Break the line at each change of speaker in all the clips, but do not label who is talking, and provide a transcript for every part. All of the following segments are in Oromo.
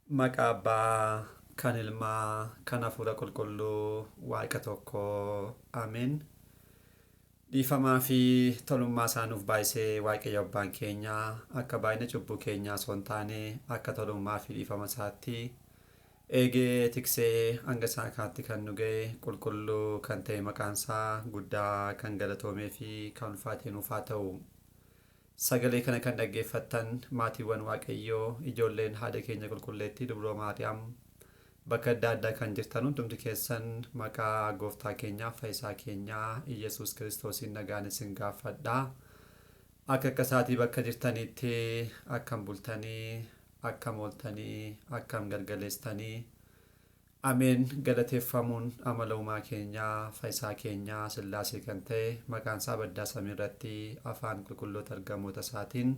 Maqaa Abbaa, kan Ilmaa, kan hafuura qulqulluu, Waaqa tokkoo, Ameen. Dhiifamaa fi tolummaa isaanuuf baay'isee Waaqayyo Abbaan keenya akka baay'ina cubbuu keenyaa osoo hin taane akka tolummaa fi dhiifama isaatti eegee tiksee hanga isaa kaatti kan nu ga'e qulqulluu kan ta'e maqaan isaa guddaa kan galatoomee fi kan ulfaatee nuuf haa ta'u. Sagalee kana kan dhaggeeffattan maatiiwwan Waaqayyoo ijoolleen haadha keenya qulqulleettii dubroo Maariyaam bakka adda addaa kan jirtan hundumti keessan maqaa gooftaa keenyaa fayyisaa keenyaa Iyesuus Kiristoosiin nagaan isin gaafadhaa. Akka isaatii bakka jirtanitti akkam bultanii, akkam ooltanii, akkam galgaleessitanii. Ameen. Galateeffamuun amala uumaa keenyaa fayyisaa keenyaa Sillaasee kan ta'e maqaan isaa baddaa samii irratti afaan qulqulloota ergamoota isaatiin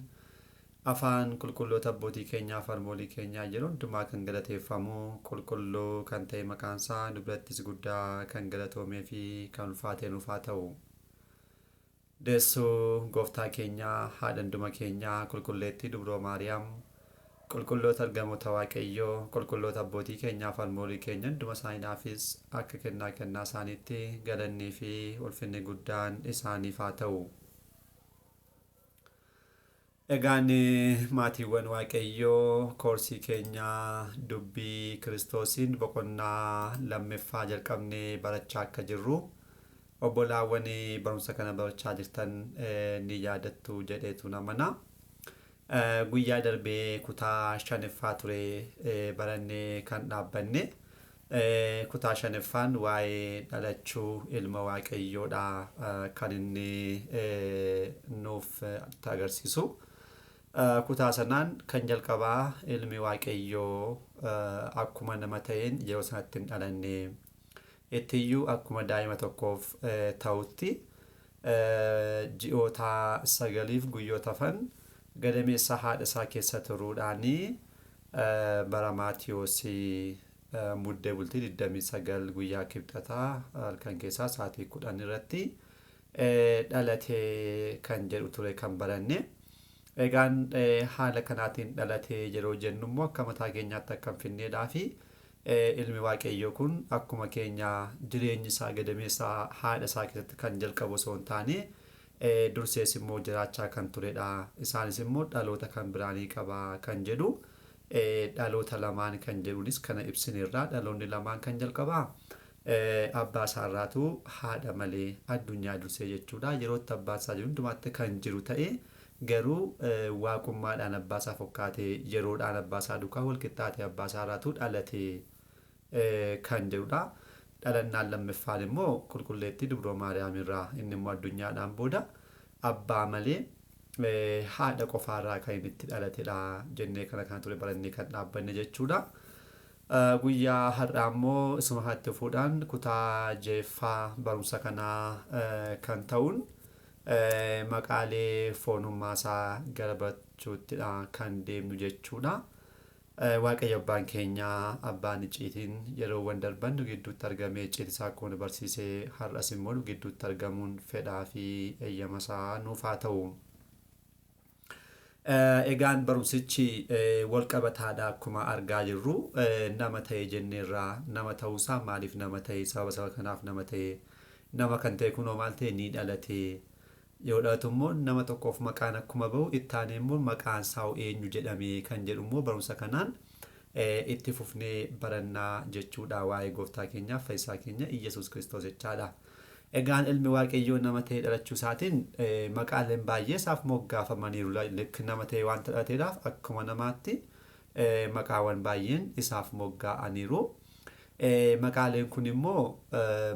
afaan qulqulloota abbootii keenyaa fi harmoolii keenyaa yeroo hundumaa kan galateeffamu qulqulluu kan ta'e maqaan isaa nu birattis guddaa kan galatoomee fi kan ulfaatee nuuf haa ta'u. Deessuu gooftaa keenyaa haadha hunduma keenyaa qulqulleettii dubroo Maariyaam qulqulloota ergamoota Waaqayyoo qulqulloota abbootii keenyaa fi harmoolii keenya hunduma isaaniifis akka kennaa isaaniitti galannii fi ulfinni guddaan isaaniif haa ta'u. Egaan maatiiwwan Waaqayyoo koorsii keenyaa dubbii Kiristoosiin boqonnaa lammaffaa jalqabnee barachaa akka jirru obbolaawwan barumsa kana barachaa jirtan ni yaadattu jedheetu namana. Guyyaa darbee kutaa shanaffaa ture barannee kan dhaabbanne. Kutaa shanaffaan waa'ee dhalachuu ilma Waaqayyoodha kan inni nuuf agarsiisu. Kutaa sanaan kan jalqabaa ilmi Waaqayyoo akkuma nama ta'een yeroo sanatti hin dhalanne ittiyyuu akkuma daa'ima tokkoof ta'utti ji'oota 9 guyyoota hafan gadameessa haadha isaa keessa turuudhaanii bara Maatiyoos muddee bultii 29 guyyaa kibxataa halkan keessaa sa'aatii 10 irratti dhalatee kan jedhu ture kan baranne. Egaan haala kanaatiin dhalatee yeroo jennu immoo akka mataa keenyaatti akka hin finneedhaa fi ilmi Waaqayyoo kun akkuma keenya jireenyi isaa gadameessa haadha isaa keessatti kan jalqabu osoo hin taane dursees immoo jiraachaa kan turedha. Isaanis immoo dhaloota kan biraanii qabaa kan jedhu dhaloota lamaan kan jedhunis kana ibsineerra. Dhaloonni lamaan kan jalqabaa abbaa isaarraatu haadha malee addunyaa dursee jechuudha. Yerootti abbaa isaa hundumaatti kan jiru ta'e garuu waaqummaadhaan abbaa isaa fakkaatee yeroodhaan abbaa isaa duukaa walqixxaatee abbaa isaarraatu dhalatee kan jedhudha. Dhalannaan lammaffaan immoo qulqulleettii dubroo Maariyaam irraa inni immoo addunyaadhaan booda abbaa malee haadha qofaarraa kan inni itti dhalatedha jennee kana ture barannee kan dhaabbanne jechuudha. Guyyaa har'aa immoo isuma haatti fuudhaan kutaa jahaffaa barumsa kanaa kan ta'uun Maqaalee foonummaa isaa gara barachuuttidha kan deemnu jechuudha. Waaqayyo abbaan keenya abbaan icciitiin yeroowwan darban nu gidduutti argamee icciitii isaa akkuma nu barsiisee har'as immoo nu gidduutti argamuun fedhaa fi eeyyama isaa nuuf haa ta'u. Egaan barumsichi walqabataadha akkuma argaa jirru nama ta'e jenneerraa nama ta'uusaa maaliif nama ta'e sababa kanaaf nama ta'e nama kan ta'e kunoo maal ta'e ni dhalatee. Yoo dhalatu immoo nama tokkoof maqaan akkuma bahu ittaanee immoo maqaan isaa eenyu jedhamee kan jedhu immoo barumsa kanaan itti fufnee barannaa jechuudha waa'ee gooftaa keenyaa fayyisaa keenya Iyesuus Kiristoos jechaadha. Egaan ilmi Waaqayyoo nama ta'ee dhalachuu isaatiin maqaaleen baay'ee isaaf moggaafamaniiru. Nama ta'ee waan dhalateedhaaf akkuma namaatti maqaawwan baay'een isaaf moggaa'aniiru. Maqaaleen kun immoo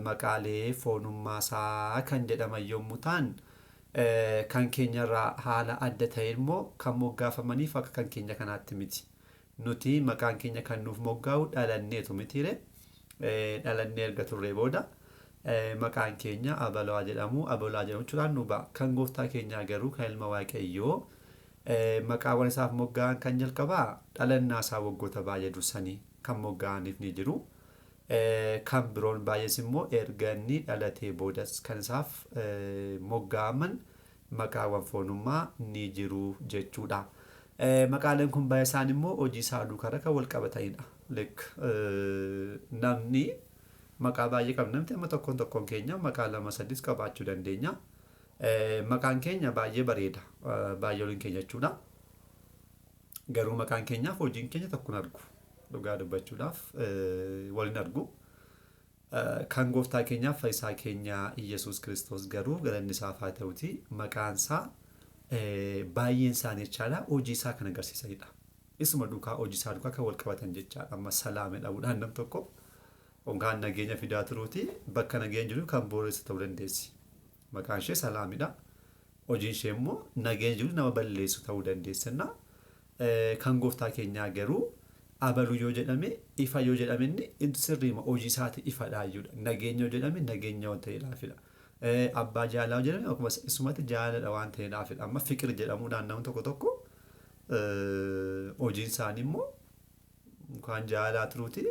maqaalee foonummaa isaa kan jedhaman yommuu ta'an kan keenyarraa haala adda ta'e immoo kan moggaafamaniif akka kan keenya kanaatti miti. Nuti maqaan keenya kan nuuf moggaa'u dhalanneetu mitiire. Dhalannee erga turree booda maqaan keenya abalaa jedhamu. Abalaa jedhamu jechuudhaan nu ba'a. Kan gooftaa keenyaa garuu kan ilma Waaqayyoo maqaawwan isaaf moggaa'an kan jalqabaa dhalannaa isaa waggoota baay'ee dursanii kan moggaa'aniif ni jiru. Kan biroon baay'ees immoo erga inni dhalatee boodas kan isaaf moggaa'aman maqaawwan foonummaa ni jiru jechuudha. Maqaaleen kun baay'ee isaan immoo hojii isaa duukaa kan wal qabatanidha. Namni maqaa baay'ee qabna namti amma tokkoon keenya maqaa 2-3 qabaachuu dandeenya. Maqaan keenya baay'ee bareeda. Baay'ee waliin keenya jechuudha. Garuu maqaan keenyaaf hojiin keenya tokkoon argu. Dhugaa dubbachuudhaaf waliin argu. Kan gooftaa keenyaaf fayyisaa keenya Iyyasuus Kiristoos garuu galanni isaaf haa ta'uti maqaan isaa baay'een isaanii jechaadha hojii isaa kan agarsiisanidha. Isuma duukaa hojii isaa duukaa kan wal qabatan jechaadha. Amma salaame dhabuudhaan nam tokko hongaan nageenya fidaa turuuti bakka nageenya jiru kan booressu ta'uu dandeessi. Maqaan ishee salaamidha. Hojiin ishee immoo nageenya jiru nama balleessu ta'uu dandeessinna. Kan gooftaa keenyaa garuu abaluu yoo jedhame ifa yoo jedhame inni sirriima hojii isaati ifadha jechuudha. Nageenya yoo jedhame nageenya waan ta'eedhaafidha. Abbaa jaalala yoo jedhame akkuma isumatti jaaladha waan ta'eedhaafidha. Amma fiqir jedhamuudhaan namni tokko hojiin isaanii immoo kan jaalala turuuti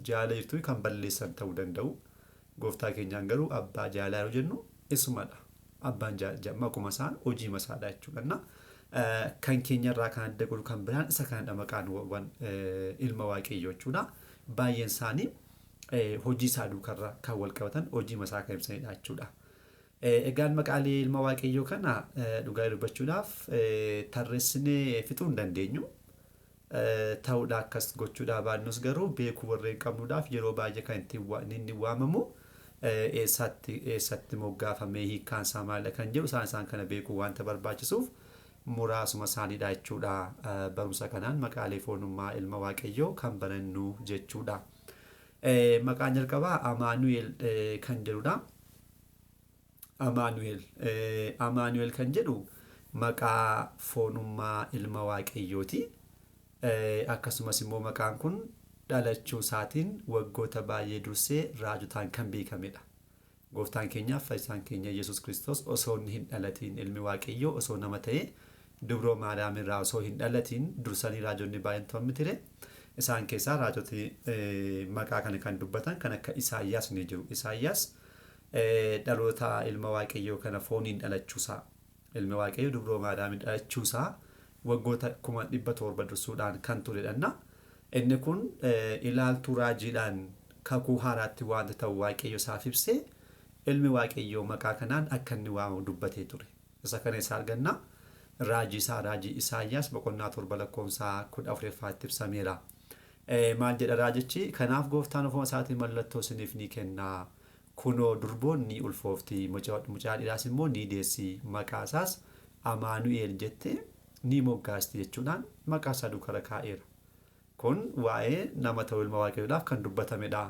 jaalala jirtu kan balleessan ta'uu danda'u. Gooftaa keenyaan garuu abbaa jaalala yoo jennu isumadha. Abbaan jaalala akkuma isaan hojii masaadha jechuudha. Kan keenyarraa kan adda godhu kan biraan isa kanadha maqaan ilma waaqayyoo jechuudha. Baay'een isaanii hojii isaa duukarra kan wal qabatan hojii masaa kan ibsanidha jechuudha. Egaan maqaalee ilma waaqayyoo kana dhugaa dubbachuudhaaf tarreessinee fixuu hin dandeenyu. Ta'uudha akkas gochuudhaa baannus garuu beekuu warreen qabnuudhaaf yeroo baay'ee kan inni waamamu eessatti moggaafamee hiikkaan isaa maalidha kan jedhu isaan kana beekuu wanta barbaachisuuf muraasuma isaaniidha jechuudha. Barumsa kanaan maqaalee foonummaa ilma waaqayyoo kan barannu jechuudha. Maqaan jalqabaa Amaanu'eel kan jedhudha. Amaanu'eel kan jedhu maqaa foonummaa ilma waaqayyooti. Akkasumas immoo maqaan kun dhalachuu isaatiin waggoota baay'ee dursee raajotaan kan beekamedha. Gooftaan keenyaaf fayyisaan keenya Iyyasuus Kiristoos osoo hin dhalatiin ilmi waaqayyoo osoo nama ta'ee dubroo maariyaam irraa osoo hin dhalatiin dursanii raajonni baay'een tu'amni ture. Isaan keessaa raajoti maqaa kana kan dubbatan kan akka Isaayyaas ni jiru. Isaayyaas dhaloota ilma waaqayyoo kana fooniin dhalachuusaa ilmi waaqayyoo dubroo maariyaam dhalachuusaa waggoota 700 dursuudhaan kan turedha. Inni kun ilaaltuu raajiidhaan kakuu haaraatti waanta ta'u waaqayyo isaaf ibsee ilmi waaqayyoo maqaa kanaan akka inni waamamu dubbatee ture. Isa kana isaa arganna. Raajii Isaayyaas boqonnaa 7:14 ibsameera. Maal jedha raajichi? Kanaaf gooftaan ofuma isaatiin mallattoo isiniif ni kenna. Kunoo durboon ni ulfoofti. Mucaa dhiiraas immoo ni deessi. Maqaa isaas Amaanu'eel jettee ni moggaasti jechuudhaan maqaa isaa duukaa kaa'eera. Kun waa'ee nama ta'uu ilma waaqayyoodhaaf kan dubbatamedha.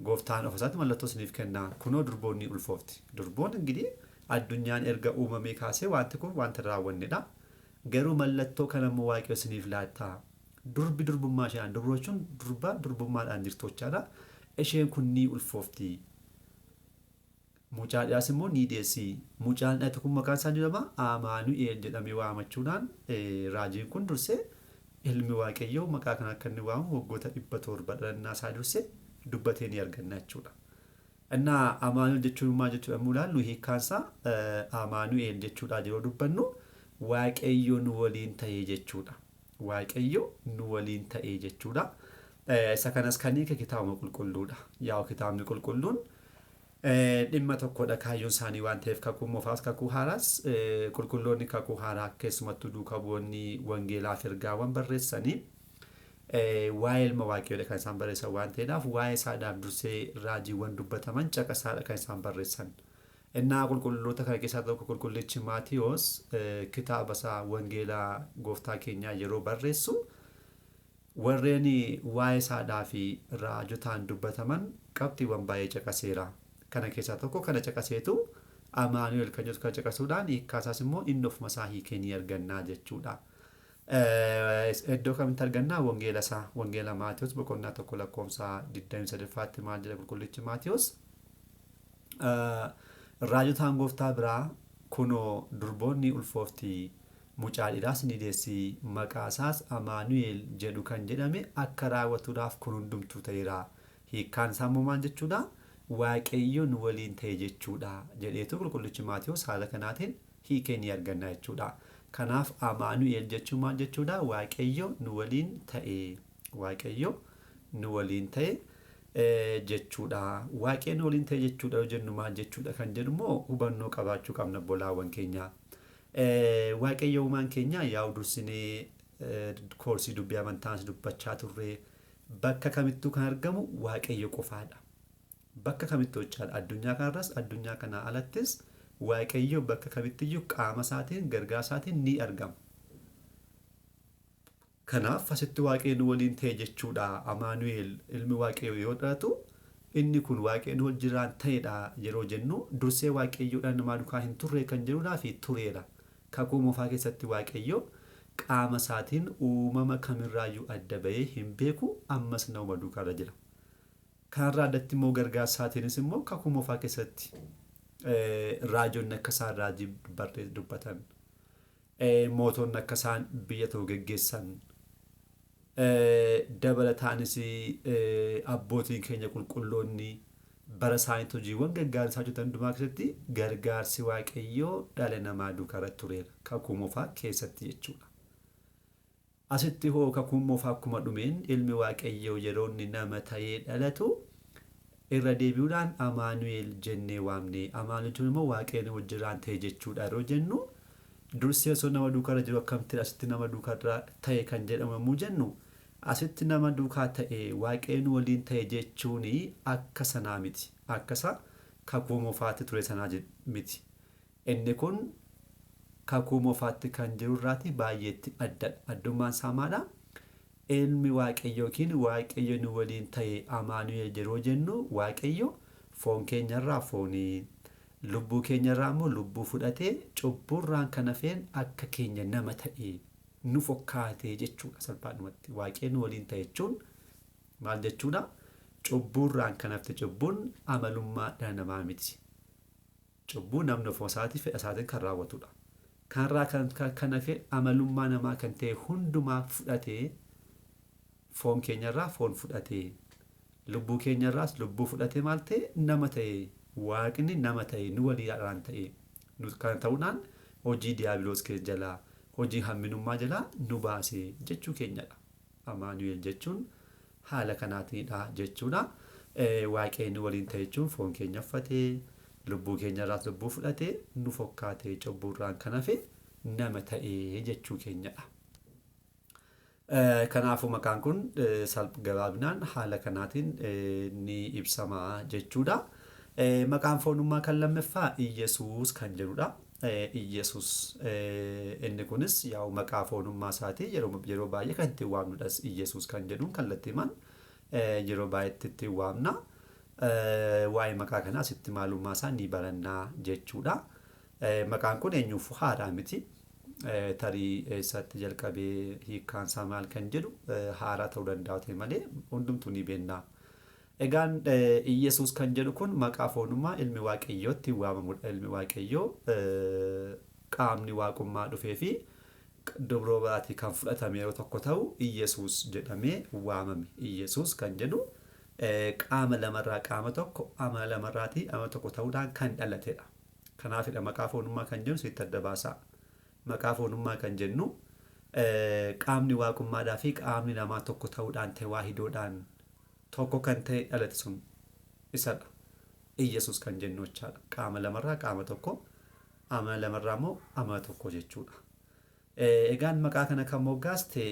Gooftaan ofuma isaatiin mallattoo isiniif kenna. Kunoo durboon ni ulfoofti. Durboon ingirii addunyaan erga uumamee kaasee wanti kun wanta raawwannedha. Garuu mallattoo kanammoo waaqayyo isiniif laata. Durbi durbummaa isheen durboochuun durbummaadhaan jirtochaadha. Isheen kun ni ulfoofti. Mucaa dhiiraas immoo ni deessi. Mucaan dhiirri kun maqaan isaa jedhama Amaanu'eel jedhamee waamachuudhaan raajiin kun dursee ilmi waaqayyoo maqaa kana akka inni waamu waggoota 700 dhalannaa isaa dursee dubbatee ni arganna jechuudha. Innaa Amaanu'eel jechuun maal jechuudha mul'allu hiikkaansaa Amaanu'eel jechuudha yeroo dubbannu waaqayyo nu waliin ta'ee jechuudha. Waaqayyo nu waliin ta'ee jechuudha. Isa kanas kan hiike kitaabuma qulqulluudha. Yaa kitaabni qulqulluun dhimma tokkodha kaayyoon isaanii waan ta'eef kakuu moofaas kakuu haaraas qulqulloonni kakuu haaraa keessumattuu duukaa bu'oonni wangeelaaf ergaawwan barreessanii waa'ee ilma waaqayyoodha kan isaan barreessan waan ta'eedhaaf waa'ee isaadhaaf dursee raajiiwwan dubbataman caqasaadha kan isaan barreessan. Innaa qulqulloota kana keessaa tokko qulqullichi Maatiyoos kitaaba isaa wangeelaa gooftaa keenyaa yeroo barreessu warreen waa'ee isaadhaa fi raajotaan dubbataman qabxiiwwan baay'ee caqaseera. Kana keessaa tokko kana caqaseetu Amaanu'eel kan jedhu kan caqasuudhaan hiikkaasaas immoo inni ofuma isaa hiikee ni argannaa jechuudha. Iddoo kamitti argannaa wangeela isaa wangeela Maatiyoos boqonnaa 1:23 maal jedha qulqullichi Maatiyoos? Raajotaan gooftaa biraa kunoo durboonni ulfoofti mucaa dhiiraas ni deessi maqaa isaas Amaanu'eel jedhu kan jedhame akka raawwatuudhaaf kun hundumtuu ta'eera. Hiikkaan isaa immoo maal jechuudha? Waaqayyo nu waliin ta'e jechuudha jedheetu qulqullichi Maatiyoos haala kanaatiin hiikee ni arganna jechuudha. Kanaaf amaanu'eel jechuun maal jechuudha? Waaqayyo nu waliin ta'e. Waaqayyo nu waliin ta'e jechuudha. Waaqayyo nu waliin ta'e jechuudha yoo jennu maal jechuudha kan jedhu immoo hubannoo qabaachuu qabna obbolaawwan keenya. Waaqayyo uumaan keenya yaa'u dursinee koorsii dubbii amantaas dubbachaa turre bakka kamittuu kan argamu Waaqayyo qofaadha. Bakka kamittuu jechaadha. Addunyaa kanarras addunyaa kanaa alattis Waaqayyo bakka kamittiyyuu qaama isaatiin gargaara isaatiin ni argama. Kanaaf asitti Waaqayyo nu waliin ta'e jechuudha. Amaanu'eel ilmi Waaqayyo yoo dhalatu inni kun Waaqayyo nu wajjiraan ta'edha yeroo jennu dursee Waaqayyoodhaan namaa duukaa hin turre kan jedhudhaa fi tureera. Kakuu moofaa keessatti Waaqayyo qaama isaatiin uumama kamirraayyuu adda bahee hin beeku ammas nama duukaarra jira. Kanarraa addatti immoo gargaarsa isaatiinis immoo kakuu moofaa keessatti raajonni akka isaan raajii dubbatan, mootonni akka isaan biyya ta'u geggeessan, dabalataanis abbootiin keenya qulqulloonni bara isaaniitti hojiiwwan gargaarsaa hojjetan hundumaa keessatti gargaarsi Waaqayyoo dhala namaa duukaarra tureera. Kakuu moofaa keessatti jechuudha. Asitti hoo kakuun moofaa akkuma dhumeen ilmi Waaqayyoo yeroo inni nama ta'ee dhalatu irra deebi'uudhaan amaanu'eel jennee waamne. Amaanu'eel jechuun immoo Waaqayyo wajjiraan ta'e jechuudha yeroo jennu dursee osoo nama duukaarra jiru akkamitti asitti nama duukaarra ta'e kan jedhamu yommuu jennu asitti nama duukaa ta'e Waaqayyo waliin ta'e jechuun akka sanaa miti. Akkasa kakuu moofaatti ture sanaa miti. Inni kun kakuu moofaatti kan jiru irraati baay'eetti addadha. Addummaan isaa maadha? Ilmi Waaqayyo yookiin Waaqayyo nu waliin ta'e amaanu'eel yeroo jennu Waaqayyo foon keenyarraa foonii, lubbuu keenyarraa immoo lubbuu fudhatee cubburraan kan hafeen akka keenya nama ta'e nu fakkaatee jechuudha salphaadhumatti. Waaqayyo nu waliin ta'e jechuun maal jechuudha? Cubburraan kan hafte cubbuun amalummaa dhala namaa miti. Cubbuu namni ofii isaatii fedha isaatiin kan raawwatudha. Kanarraa kan hafe amalummaa namaa kan ta'e hundumaa fudhatee foon keenyarraa foon fudhatee lubbuu keenyarraas lubbuu fudhatee maal ta'e nama ta'e Waaqni nama ta'e nu waliidhaan ta'e kana ta'uudhaan hojii diiyaabiloos keessa jalaa hojii hamminummaa jalaa nu baasee jechuu keenyadha. Amaanu'eel jechuun haala kanaatiidha jechuudha. Waaqayyo nu waliin ta'e jechuun foon keenya uffatee lubbuu keenyarraas lubbuu fudhatee nu fakkaatee cubburraan kan hafe nama ta'ee jechuu keenyadha. Kanaafuu maqaan kun gabaabinaan haala kanaatiin ni ibsama jechuudha. Maqaan foonummaa kan lammaffaa Iyesuus kan jedhudha. Iyesuus inni kunis yaa'u maqaa foonummaa isaatii yeroo baay'ee kan ittiin waamnudhas Iyesuus kan jedhuun kallattiimaan yeroo baay'eetti ittiin waamna. Waa'ee maqaa kanaa asitti maalummaa isaa ni barannaa jechuudha. Maqaan kun eenyuuf haaraa miti. Tarii eessatti jalqabee hiikkaan isaa maal kan jedhu haaraa ta'uu danda'a malee hundumtuu ni beekna. Egaan Iyesuus kan jedhu kun maqaa foonummaa ilmi Waaqayyootti waamamudha. Ilmi Waaqayyoo qaamni waaqummaa dhufee fi dubroo biraatii kan fudhatame yeroo tokko ta'u Iyesuus jedhamee waamame. Iyesuus kan jedhu qaama lamarraa qaama tokko amala lamarraatii amala tokko ta'uudhaan kan dhalatedha. Kanaafidha maqaa foonummaa kan jennu sitti adda baasa. Maqaa foonummaa kan jennu qaamni waaqummaadhaa fi qaamni namaa tokko ta'uudhaan tewaahidoodhaan tokko kan ta'e dhalate sun isadha. Iyesuus kan jennu jechaadha. Qaama lamarraa qaama tokko, amala lamarraa immoo amala tokko jechuudha. Egaan maqaa kana kan moggaaste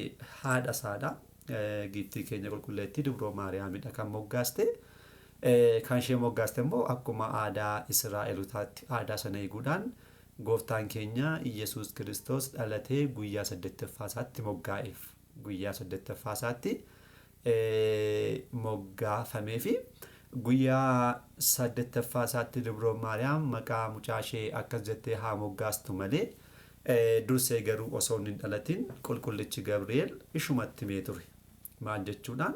haadha isaadha. Giiftii keenya qulqulleettii dubroo Maariyaamidha kan moggaaste. Kan ishee moggaaste immoo akkuma aadaa Israa'elotaatti aadaa sana eeguudhaan gooftaan keenya Iyesuus Kiristoos dhalatee guyyaa 8ffaa isaatti moggaa'eef. Guyyaa 8ffaa isaatti moggaafamee fi guyyaa 8ffaa isaatti dubroon Maariyaam maqaa mucaa ishee akkas jettee haa moggaastu malee dursee garuu osoo hin dhalatin qulqullichi Gabri'eel ishumatti himee ture. Maal jechuudhaan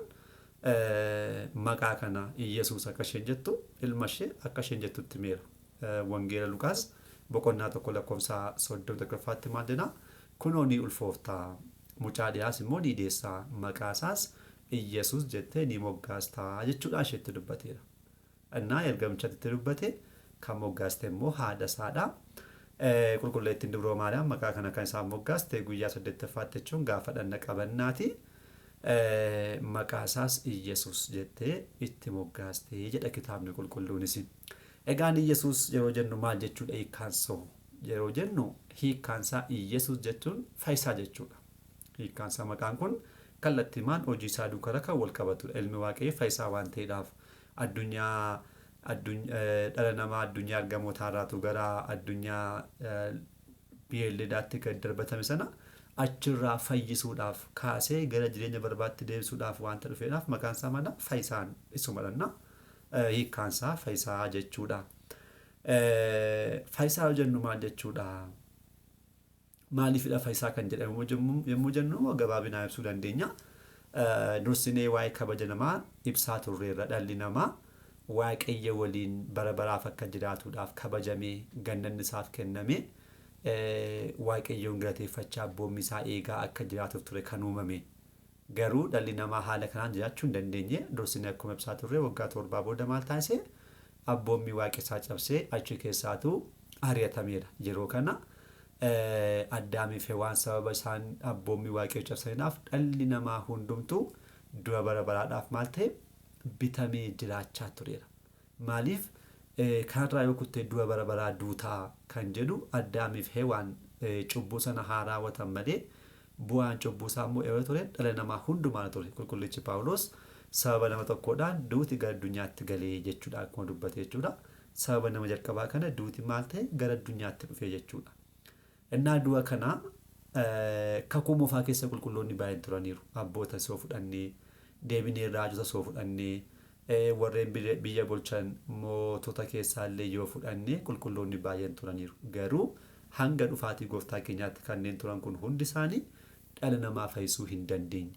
maqaa kana Iyesuus akka isheen jettu ilma ishee akka isheen jettutti himeera. Wangeela Lukaas boqonnaa 1:30 maal jedha? Kunoo ni ulfooftaa mucaa dhiyaas immoo ni deessaa maqaa isaas Iyesuus jettee ni moggaastaa jechuudhaan isheetti dubbateera. Innaa ergamichatti dubbate kan moggaaste immoo haadha isaadha. qulqulleettiin dubroo maariyaam maqaa kana kan isaan moggaaste guyyaa 8ffaatti jechuun gaafa dhanna qabannaati. Maqaa isaas Iyesuus jettee itti moggaaste jedha kitaabni qulqulluunis. Egaan Iyesuus yeroo jennu maal jechuudha hiikkaansaa? Yeroo jennu hiikkaansaa Iyesuus jechuun fayyisaa jechuudha. Hiikkaansaa maqaan kun kallattiimaan hojii isaa duukaa kan wal qabatudha. Ilmi Waaqayyo fayyisaa waan ta'eedhaaf dhala namaa addunyaa ergamootaa irraatu gara addunyaa beeyladaatti kan darbatame sana achirraa fayyisuudhaaf kaasee gara jireenya barbaatti deebisuudhaaf waanta dhufeedhaaf maqaan isaa maal? Fayyisaan isumadha. Hiikkaansaa fayyisaa jechuudha. Fayyisaa jennu maal jechuudha? Maaliifidha fayyisaa kan jedhamu yommuu jennu gabaabinaan ibsuu dandeenya. Dursinee waa'ee kabaja namaa ibsaa turreerra. Dhalli namaa Waaqayyo waliin bara baraaf akka jiraatuudhaaf kabajamee gannanni isaaf kenname Waaqayyoon galateeffachaa abboommii isaa eegaa akka jiraatuuf ture kan uumame. Garuu dhalli namaa haala kanaan jiraachuu hin dandeenye. Dursinee akkuma ibsaa turre waggaa 7 booda maal taasise? Abboommii Waaqessaa cabsee achi keessaatu ari'atameera. Yeroo kana Addaamii fi Hewaan sababa isaan abboommii Waaqayyoo cabsaniidhaaf dhalli namaa hundumtuu du'a bara baraadhaaf maal ta'e bitamee jiraachaa tureera. Maaliif kanarraa yoo kuttee du'a bara baraa duutaa kan jedhu Addaamii fi Hewaan cubbuu sana haa raawwatan malee bu'aan cubbuu isaa immoo yeroo ture dhala namaa hundumaan ture. Qulqullichi Paawulos sababa nama tokkoodhaan duuti gara addunyaatti galee jechuudha akkuma dubbate jechuudha. Sababa nama jalqabaa kana duuti maal ta'e gara addunyaatti dhufee jechuudha. Innaa du'a kana kakuu moofaa keessa qulqulloonni baay'een turaniiru. Abboota soo fudhannee deebinee raajota soo fudhannee warreen biyya bulchan mootota keessaallee yoo fudhannee qulqulloonni baay'een turaniiru. Garuu hanga dhufaatii gooftaa keenyaatti kanneen turan kun hundi isaanii dhala namaa fayyisuu hin dandeenye.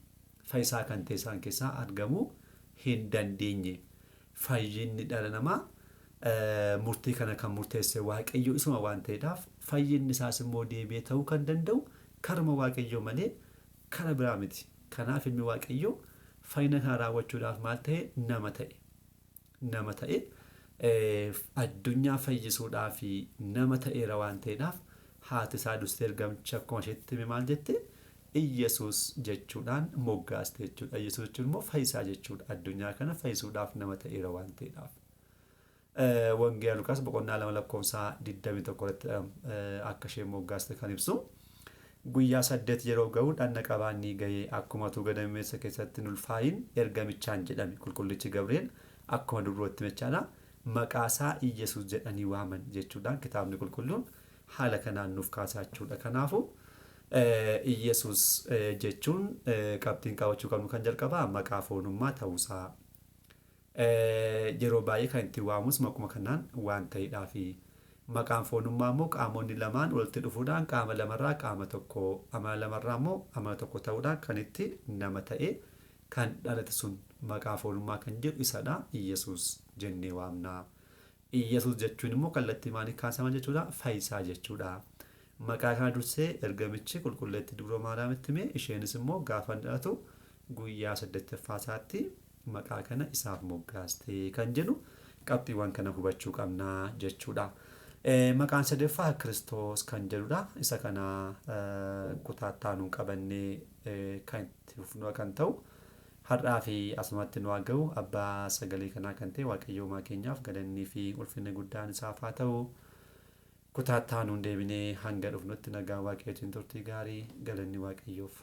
Fayyisaa kan ta'e isaan keessaa argamuu hin dandeenye. Fayyinni dhala namaa murtii kana kan murteesse Waaqayyo isuma waan ta'eedhaaf fayyinni isaas immoo deebi'ee ta'uu kan danda'u karma Waaqayyo malee kara biraa miti. Kanaaf ilmi Waaqayyo fayyina kana raawwachuudhaaf maal ta'e nama ta'e. Nama ta'e addunyaa fayyisuudhaaf nama ta'eera waan ta'eedhaaf haati isaa dursee ergamicha akkuma isheetti hime maal jette? Iyesuus jechuudhaan moggaaste jechuudha. Iyesuus jechuun immoo fayyisaa jechuudha. Addunyaa kana fayyisuudhaaf nama ta'eera waan ta'eedhaaf. Wangeela Luqaas boqonnaa 2:21 akka isheen moggaaste kan ibsu. Guyyaa 8 yeroo ga'u dhanna qabaannii ga'ee akkuma utuu gadameessa keessatti hin ulfaayin ergamichaan jedhame. Qulqullichi Gabri'eel akkuma dubrootti mechaadha. Maqaasaa Iyesuus jedhanii waaman jechuudhaan kitaabni qulqulluun haala kanaan nuuf kaasaa jechuudha. Kanaafuu Iyesuus jechuun qabxiin qabachuu qabnu kan jalqabaa maqaa foonummaa ta'uusaa. Yeroo baay'ee kan itti waamus maquma kanaan waan ta'eedhaa fi maqaan foonummaa immoo qaamonni lamaan walitti dhufuudhaan qaama lamarraa qaama tokko amala lamarraa immoo amala tokko ta'uudhaan kan itti nama ta'e kan dhalate sun maqaa foonummaa kan jedhu isadha. Iyesuus jennee waamna. Iyesuus jechuun immoo kallattii maaliif kaasaman jechuudha? Fayyisaa jechuudha. Maqaa kana dursee ergamichi qulqulleetti dubroo maariyaamitti hime isheenis immoo gaafa dhalatu guyyaa 8ffaatti maqaa kana isaaf moggaaste kan jedhu qabxiiwwan kana hubachuu qabna jechuudha. Maqaan sadaffaa Kiristoos kan jedhudha. Isa kana kutaattaanuun qabannee kan itti fufnu kan ta'u har'aa fi asumatti nu ga'u abbaa sagalee kanaa kan ta'e Waaqayyo Uumaa keenyaaf galannii fi ulfinni guddaan isaaf haa ta'u. Kutaattaanuun deebinee hanga dhufnutti nagaa Waaqayyootiin turtii gaarii galanni Waaqayyoof.